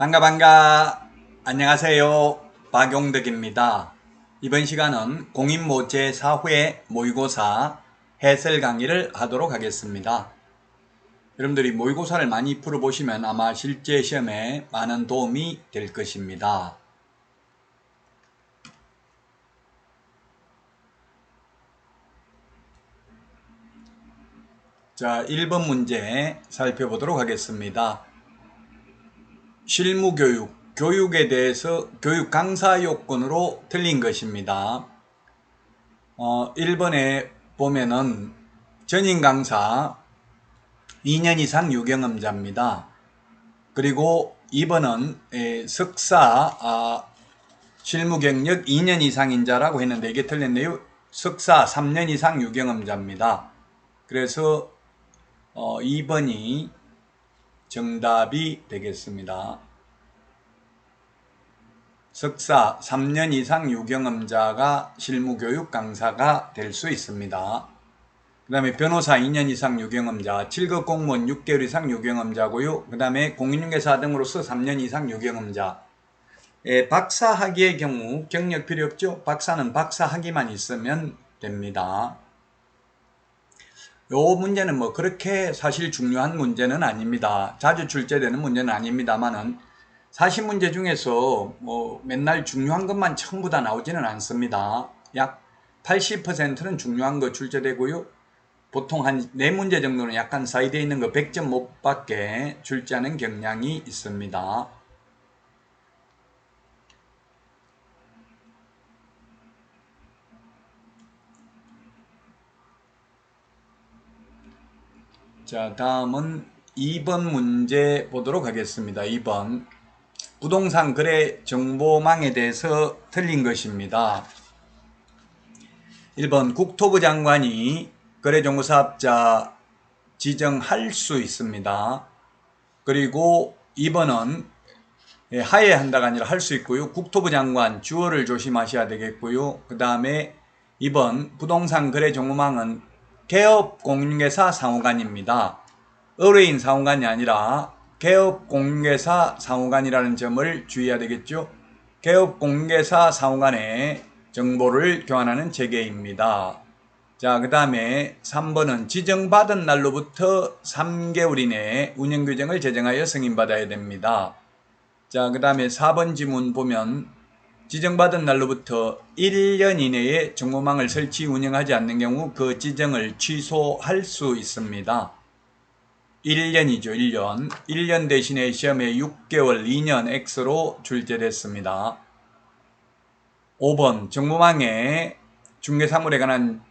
반가. 안녕하세요. 박용덕입니다. 이번 시간은 공인모 제4회 모의고사 해설 강의를 하도록 하겠습니다. 여러분들이 모의고사를 많이 풀어보시면 아마 실제 시험에 많은 도움이 될 것입니다. 자, 1번 문제 살펴보도록 하겠습니다. 실무교육, 교육에 대해서 교육 강사 요건으로 틀린 것입니다. 1번에 보면은 전임 강사 2년 이상 유경험자입니다. 그리고 2번은 석사 실무 경력 2년 이상인 자라고 했는데 이게 틀렸네요. 석사 3년 이상 유경험자입니다. 그래서 2번이 정답이 되겠습니다. 석사 3년 이상 유경험자가 실무교육 강사가 될 수 있습니다. 그 다음에 변호사 2년 이상 유경험자, 7급 공무원 6개월 이상 유경험자고요. 그 다음에 공인중개사 등으로서 3년 이상 유경험자. 박사 학위의 경우 경력 필요 없죠? 박사는 박사 학위만 있으면 됩니다. 요 문제는 뭐 그렇게 사실 중요한 문제는 아닙니다. 자주 출제되는 문제는 아닙니다만은 사실 문제 중에서 뭐 맨날 중요한 것만 전부 다 나오지는 않습니다. 약 80%는 중요한 거 출제되고요. 보통 한 4문제 정도는 약간 사이드에 있는 거 100점 못 받게 출제하는 경향이 있습니다. 자, 다음은 2번 문제 보도록 하겠습니다. 2번. 부동산 거래 정보망에 대해서 틀린 것입니다. 1번 국토부 장관이 거래정보사업자 지정할 수 있습니다. 그리고 2번은 하회한다가 아니라 할 수 있고요. 국토부 장관 주어를 조심하셔야 되겠고요. 그 다음에 2번 부동산 거래 정보망은 개업 공인중개사 상호간입니다. 의뢰인 상호간이 아니라 개업 공인중개사 상호간이라는 점을 주의해야 되겠죠. 개업 공인중개사 상호간에 정보를 교환하는 체계입니다. 자, 그 다음에 3번은 지정받은 날로부터 3개월 이내에 운영규정을 제정하여 승인받아야 됩니다. 자, 그 다음에 4번 지문 보면 지정받은 날로부터 1년 이내에 정보망을 설치 운영하지 않는 경우 그 지정을 취소할 수 있습니다. 1년이죠. 1년. 1년 대신에 시험에 6개월, 2년 X로 출제됐습니다. 5번 정보망에 중개사물에 관한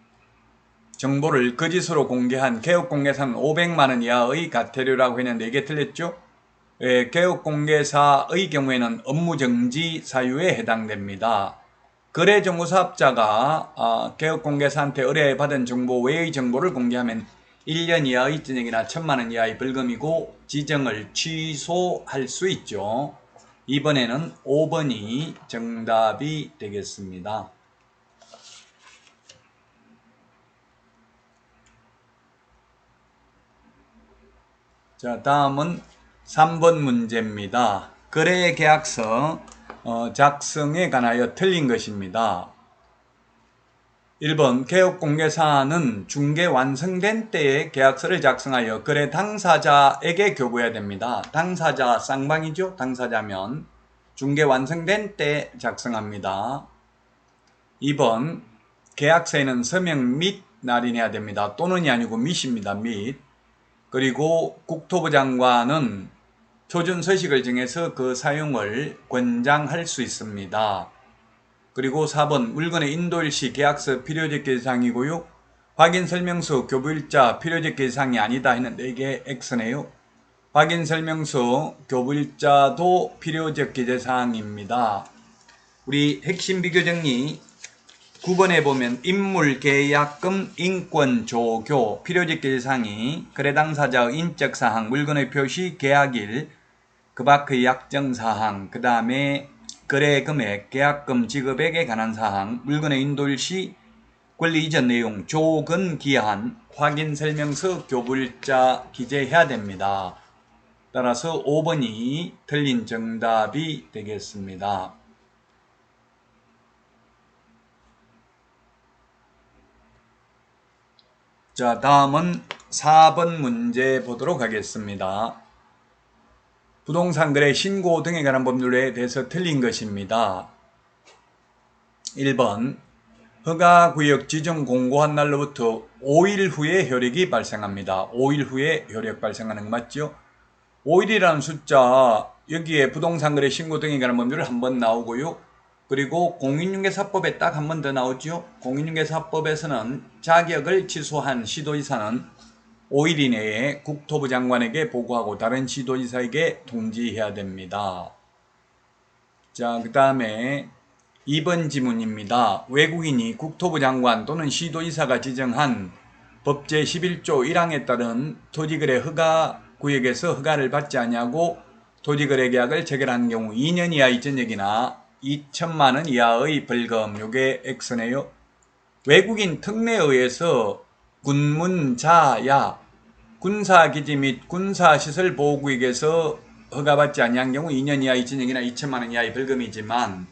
정보를 거짓으로 공개한 개업공개사는 500만원 이하의 과태료라고 했는데 이게 틀렸죠? 개업공개사의 경우에는 업무정지 사유에 해당됩니다. 거래정보사업자가 개업공개사한테 의뢰받은 정보 외의 정보를 공개하면 1년 이하의 징역이나 1000만원 이하의 벌금이고 지정을 취소할 수 있죠. 이번에는 5번이 정답이 되겠습니다. 자, 다음은 3번 문제입니다. 거래계약서 작성에 관하여 틀린 것입니다. 1번 개업공개사는 중개 완성된 때에 계약서를 작성하여 거래 당사자에게 교부해야 됩니다. 당사자 쌍방이죠. 당사자면 중개 완성된 때 작성합니다. 2번 계약서에는 서명 및 날인해야 됩니다. 또는이 아니고 밋입니다. 밋. 그리고 국토부 장관은 표준 서식을 정해서 그 사용을 권장할 수 있습니다. 그리고 4번 물건의 인도일시 계약서 필요적 대상이고요. 확인설명서 교부일자 필요적 대상이 아니다 했는데 이게 X네요. 확인설명서 교부일자도 필요적 기재사항입니다. 우리 핵심 비교정리 9번에 보면 인물계약금 인권조교 필요적 기재사항이 거래 당사자의 인적사항, 물건의 표시, 계약일, 그 밖의 약정사항, 그 다음에 거래금액, 계약금 지급액에 관한 사항, 물건의 인도일시, 권리 이전 내용, 조건 기한, 확인설명서, 교부일자 기재해야 됩니다. 따라서 5번이 틀린 정답이 되겠습니다. 자, 다음은 4번 문제 보도록 하겠습니다. 부동산 거래 신고 등에 관한 법률에 대해서 틀린 것입니다. 1번 허가구역 지정 공고한 날로부터 5일 후에 효력이 발생합니다. 5일 후에 효력 발생하는 거 맞죠? 5일이라는 숫자 여기에 부동산 거래 신고 등에 관한 법률 한번 나오고요. 그리고 공인중개사법에 딱 한 번 더 나오죠. 공인중개사법에서는 자격을 취소한 시도지사는 5일 이내에 국토부 장관에게 보고하고 다른 시도지사에게 통지해야 됩니다. 자, 그 다음에 2번 지문입니다. 외국인이 국토부 장관 또는 시도지사가 지정한 법 제11조 1항에 따른 토지거래 허가구역에서 허가를 받지 아니하고 토지거래 계약을 체결한 경우 2년 이하의 전역이나 2천만 원 이하의 벌금, 요게 X네요. 외국인 특례에 의해서 군문자야 군사기지 및 군사시설 보호구역에서 허가받지 아니한 경우 2년 이하의 징역이나 2천만 원 이하의 벌금이지만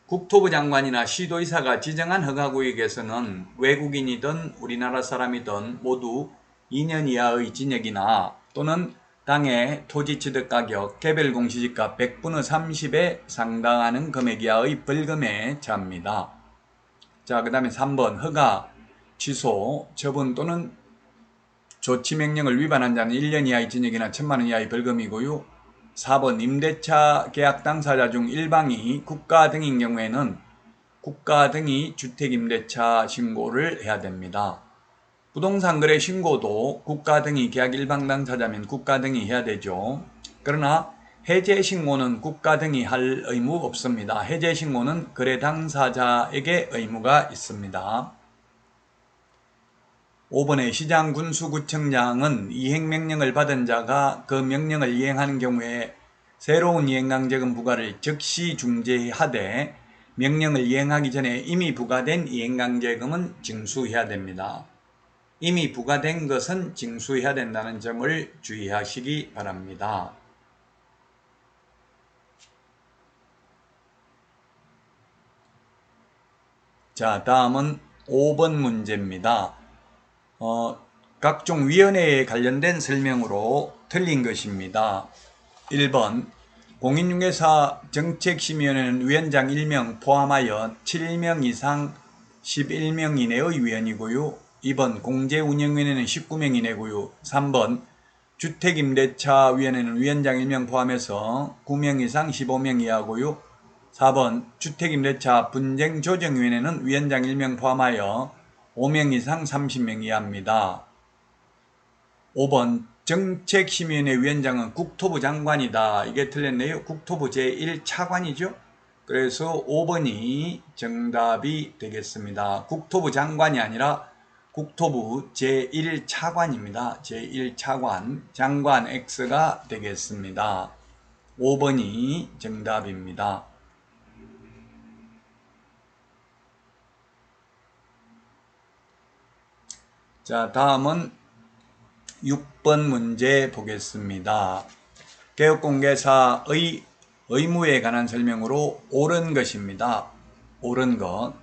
국토부 장관이나 시도지사가 지정한 허가구역에서는 외국인이든 우리나라 사람이든 모두 2년 이하의 징역이나 또는 당해 토지 취득 가격 개별 공시지가 100분의 30에 상당하는 금액 이하의 벌금에 처합니다. 자, 그 다음에 3번 허가, 취소, 처분 또는 조치명령을 위반한 자는 1년 이하의 징역이나 1,000만 원 이하의 벌금이고요. 4번 임대차 계약 당사자 중 일방이 국가 등인 경우에는 국가 등이 주택임대차 신고를 해야 됩니다. 부동산 거래 신고도 국가 등이 계약 일방 당사자면 국가 등이 해야 되죠. 그러나 해제 신고는 국가 등이 할 의무 없습니다. 해제 신고는 거래 당사자에게 의무가 있습니다. 5번의 시장군수구청장은 이행명령을 받은 자가 그 명령을 이행하는 경우에 새로운 이행강제금 부과를 즉시 중지하되 명령을 이행하기 전에 이미 부과된 이행강제금은 징수해야 됩니다. 이미 부과된 것은 징수해야 된다는 점을 주의하시기 바랍니다. 자, 다음은 5번 문제입니다. 각종 위원회에 관련된 설명으로 틀린 것입니다. 1번 공인중개사 정책심의위원회는 위원장 1명 포함하여 7명 이상 11명 이내의 위원이고요. 2번 공제운영위원회는 19명 이내고요. 3번 주택임대차위원회는 위원장 1명 포함해서 9명 이상 15명 이하고요. 4번 주택임대차 분쟁조정위원회는 위원장 1명 포함하여 5명 이상 30명 이하입니다. 5번 정책심의위원회 위원장은 국토부 장관이다. 이게 틀렸네요. 국토부 제1차관이죠. 그래서 5번이 정답이 되겠습니다. 국토부 장관이 아니라 국토부 제1차관입니다. 제1차관 장관 X가 되겠습니다. 5번이 정답입니다. 자, 다음은 6번 문제 보겠습니다. 개업공개사의 의무에 관한 설명으로 옳은 것입니다. 옳은 것.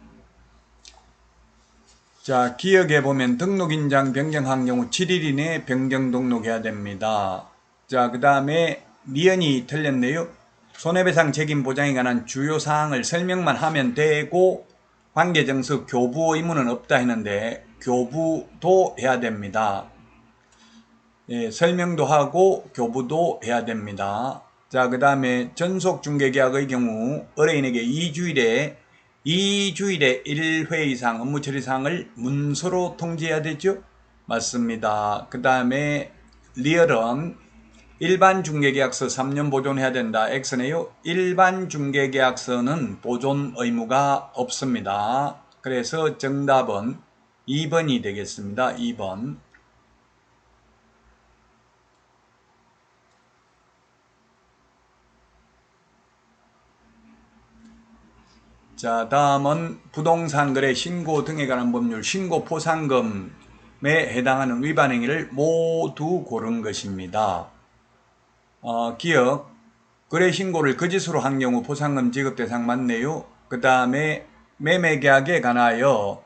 자, 기억에 보면 등록인장 변경한 경우 7일 이내에 변경 등록해야 됩니다. 자, 그 다음에 미연이 틀렸네요. 손해배상 책임 보장에 관한 주요 사항을 설명만 하면 되고 관계정서 교부 의무는 없다 했는데 교부도 해야 됩니다. 예, 설명도 하고 교부도 해야 됩니다. 자, 그 다음에 전속중개계약의 경우 의뢰인에게 2주일에 1회 이상 업무 처리사항을 문서로 통지해야 되죠? 맞습니다. 그 다음에 리얼은 일반 중개계약서 3년 보존해야 된다. X네요. 일반 중개계약서는 보존 의무가 없습니다. 그래서 정답은 2번이 되겠습니다. 2번. 자, 다음은 부동산 거래 신고 등에 관한 법률 신고 포상금에 해당하는 위반 행위를 모두 고른 것입니다. 기억, 거래 신고를 거짓으로 한 경우 포상금 지급 대상 맞네요. 그 다음에 매매계약에 관하여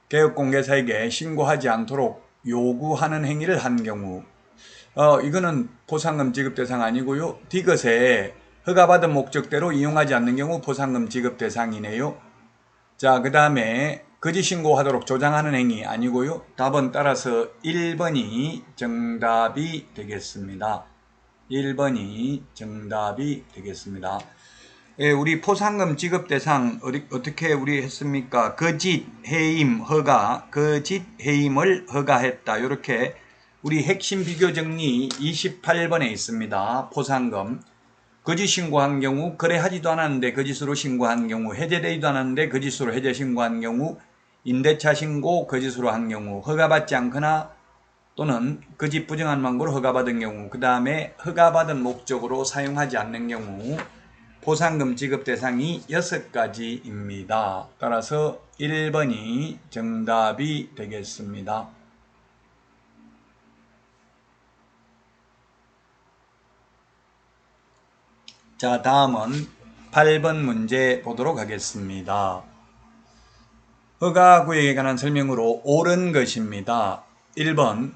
개업공개사에게 신고하지 않도록 요구하는 행위를 한 경우 이거는 포상금 지급 대상 아니고요. 디귿에 허가받은 목적대로 이용하지 않는 경우 포상금 지급 대상이네요. 자, 그 다음에 거짓 신고하도록 조장하는 행위 아니고요. 답은 따라서 1번이 정답이 되겠습니다. 1번이 정답이 되겠습니다. 예, 우리 포상금 지급 대상 어떻게 우리 했습니까? 거짓, 해임, 허가, 거짓, 해임을 허가했다. 이렇게 우리 핵심 비교 정리 28번에 있습니다. 포상금. 거짓 신고한 경우, 거래하지도 않았는데 거짓으로 신고한 경우, 해제되지도 않았는데 거짓으로 해제 신고한 경우, 임대차 신고 거짓으로 한 경우, 허가받지 않거나 또는 거짓 부정한 망고로 허가받은 경우, 그 다음에 허가받은 목적으로 사용하지 않는 경우, 포상금 지급 대상이 6가지입니다. 따라서 1번이 정답이 되겠습니다. 자, 다음은 8번 문제 보도록 하겠습니다. 허가구역에 관한 설명으로 옳은 것입니다. 1번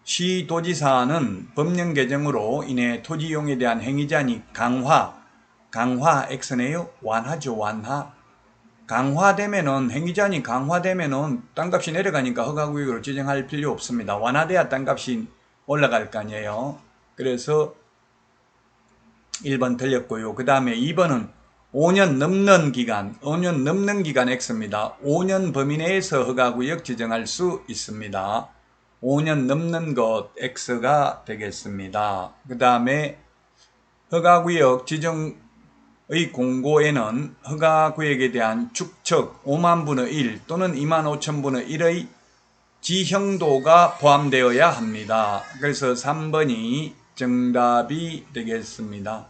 시도지사는 법령 개정으로 인해 토지 이용에 대한 행위 제한이 강화 X네요. 완화죠, 완화. 강화되면은 행위 제한이 강화되면은 땅값이 내려가니까 허가구역으로 지정할 필요 없습니다. 완화돼야 땅값이 올라갈 거 아니에요. 그래서 1번 틀렸고요. 그 다음에 2번은 5년 넘는 기간 X입니다. 5년 범위 내에서 허가구역 지정할 수 있습니다. 5년 넘는 것 X가 되겠습니다. 그 다음에 허가구역 지정의 공고에는 허가구역에 대한 축척 5만 분의 1 또는 2만 5천 분의 1의 지형도가 포함되어야 합니다. 그래서 3번이 정답이 되겠습니다.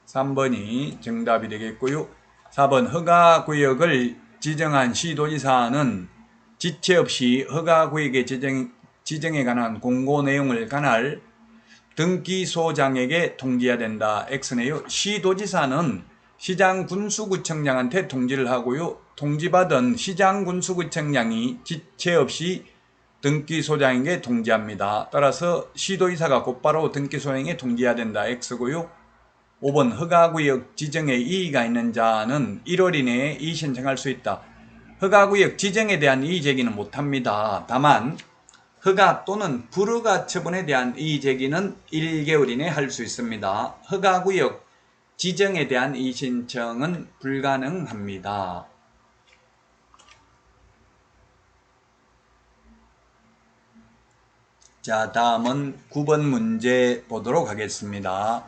3번이 정답이 되겠고요. 4번 허가구역을 지정한 시도지사는 지체 없이 허가구역의 지정에 관한 공고 내용을 관할 등기소장에게 통지해야 된다. X네요. 시도지사는 시장군수구청장한테 통지를 하고요. 통지받은 시장군수구청장이 지체 없이 등기소장에게 통지합니다. 따라서 시도지사가 곧바로 등기소장에게 통지해야 된다. X고요. 5번 허가구역 지정에 이의가 있는 자는 1월 이내에 이의 신청할 수 있다. 허가구역 지정에 대한 이의 제기는 못합니다. 다만 허가 또는 불허가 처분에 대한 이의 제기는 1개월 이내에 할 수 있습니다. 허가구역 지정에 대한 이의 신청은 불가능합니다. 자, 다음은 9번 문제 보도록 하겠습니다.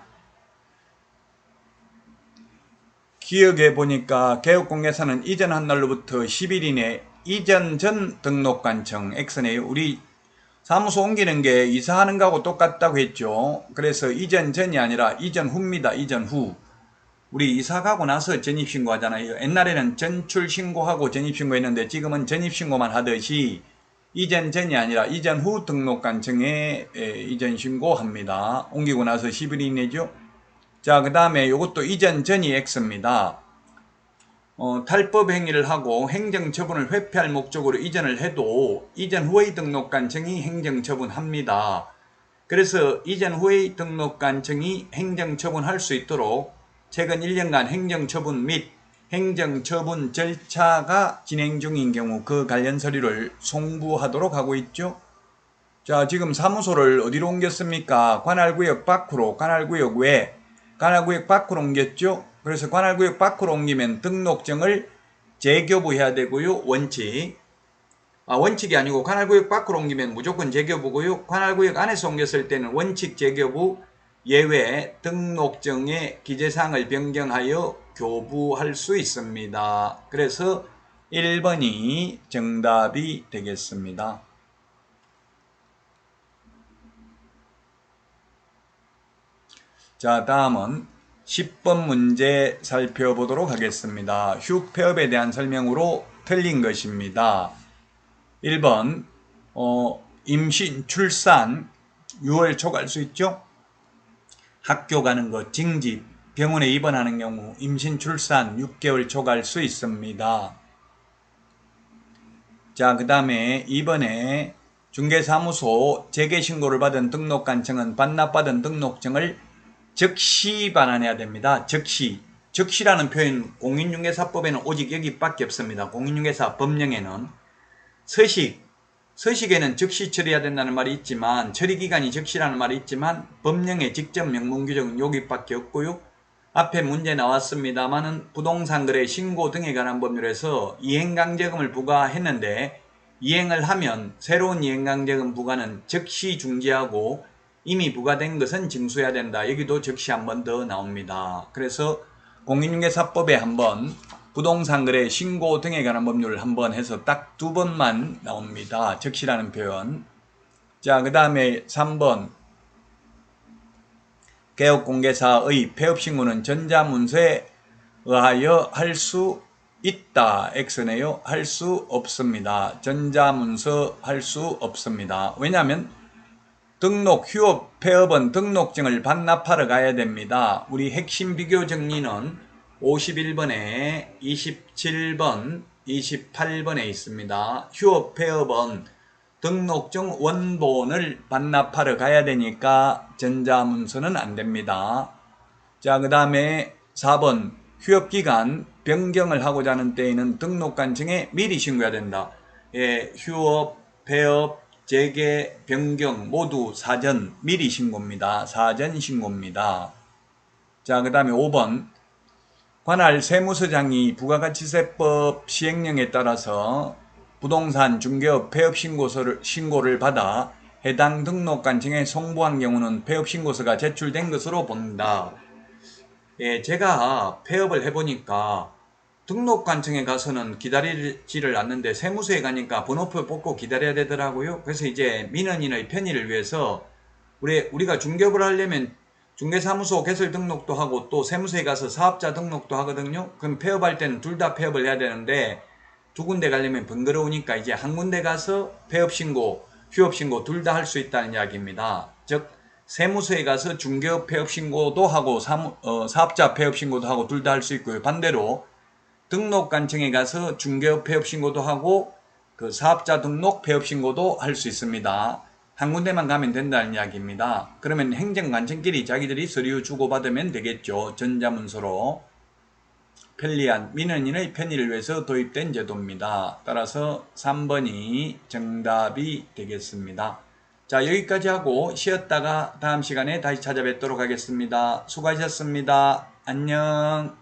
기억해 보니까 개업공개사는 이전한 날로부터 10일 이내 이전 전 등록관청 X네요. 우리 사무소 옮기는 게 이사하는 거하고 똑같다고 했죠. 그래서 이전 전이 아니라 이전 후입니다. 이전 후. 우리 이사 가고 나서 전입신고 하잖아요. 옛날에는 전출신고하고 전입신고 했는데 지금은 전입신고만 하듯이 이전 전이 아니라 이전 후 등록관청에 이전신고 합니다. 옮기고 나서 10일 이내죠. 자, 그 다음에 이것도 이전 전이 X입니다. 탈법 행위를 하고 행정처분을 회피할 목적으로 이전을 해도 이전 후의 등록관청이 행정처분합니다. 그래서 이전 후의 등록관청이 행정처분할 수 있도록 최근 1년간 행정처분 및 행정처분 절차가 진행 중인 경우 그 관련 서류를 송부하도록 하고 있죠. 자, 지금 사무소를 어디로 옮겼습니까? 관할구역 밖으로, 관할구역 외, 관할구역 밖으로 옮겼죠. 그래서 관할구역 밖으로 옮기면 등록증을 재교부해야 되고요. 원칙이 아니고 관할구역 밖으로 옮기면 무조건 재교부고요. 관할구역 안에서 옮겼을 때는 원칙 재교부 예외 등록증의 기재사항을 변경하여 교부할 수 있습니다. 그래서 1번이 정답이 되겠습니다. 자, 다음은 10번 문제 살펴보도록 하겠습니다. 휴폐업에 대한 설명으로 틀린 것입니다. 1번 임신, 출산 6월 초 갈 수 있죠. 학교 가는 거, 징집, 병원에 입원하는 경우 임신, 출산 6개월 초 갈 수 있습니다. 자, 그 다음에 이번에 중개사무소 재개신고를 받은 등록관청은 반납받은 등록증을 즉시 반환해야 됩니다. 즉시. 즉시라는 표현 공인중개사법에는 오직 여기밖에 없습니다. 공인중개사 법령에는 서식에는 즉시 처리해야 된다는 말이 있지만 처리기간이 즉시라는 말이 있지만 법령의 직접 명문 규정은 여기밖에 없고요. 앞에 문제 나왔습니다만은 부동산 거래 신고 등에 관한 법률에서 이행강제금을 부과했는데 이행을 하면 새로운 이행강제금 부과는 즉시 중지하고 이미 부과된 것은 징수해야 된다. 여기도 즉시 한 번 더 나옵니다. 그래서 공인중개사법에 한번 부동산 거래 신고 등에 관한 법률을 한번 해서 딱 2번만 나옵니다. 즉시라는 표현. 자, 그 다음에 3번 개업공개사의 폐업신고는 전자문서에 의하여 할 수 있다. X네요. 할 수 없습니다. 전자문서 할 수 없습니다. 왜냐하면 등록, 휴업, 폐업은 등록증을 반납하러 가야 됩니다. 우리 핵심 비교 정리는 51번에 27번, 28번에 있습니다. 휴업, 폐업은 등록증 원본을 반납하러 가야 되니까 전자문서는 안 됩니다. 자, 그 다음에 4번 휴업기간 변경을 하고자 하는 때에는 등록관청에 미리 신고해야 된다. 예, 휴업, 폐업, 재개, 변경 모두 사전 미리 신고입니다. 사전 신고입니다. 자, 그 다음에 5번 관할 세무서장이 부가가치세법 시행령에 따라서 부동산 중개업 폐업신고를 받아 해당 등록관청에 송부한 경우는 폐업신고서가 제출된 것으로 본다. 예, 제가 폐업을 해보니까 등록관청에 가서는 기다리지를 않는데 세무서에 가니까 번호표 뽑고 기다려야 되더라고요. 그래서 이제 민원인의 편의를 위해서 우리가 중개업을 하려면 중개사무소 개설 등록도 하고 또 세무서에 가서 사업자 등록도 하거든요. 그럼 폐업할 때는 둘 다 폐업을 해야 되는데 두 군데 가려면 번거로우니까 이제 한 군데 가서 폐업신고, 휴업신고 둘 다 할 수 있다는 이야기입니다. 즉 세무서에 가서 중개업 폐업신고도 하고 사업자 폐업신고도 하고 둘 다 할 수 있고요. 반대로 등록관청에 가서 중개업 폐업신고도 하고 그 사업자 등록 폐업신고도 할 수 있습니다. 한 군데만 가면 된다는 이야기입니다. 그러면 행정관청끼리 자기들이 서류 주고받으면 되겠죠. 전자문서로. 편리한 민원인의 편의를 위해서 도입된 제도입니다. 따라서 3번이 정답이 되겠습니다. 자, 여기까지 하고 쉬었다가 다음 시간에 다시 찾아뵙도록 하겠습니다. 수고하셨습니다. 안녕.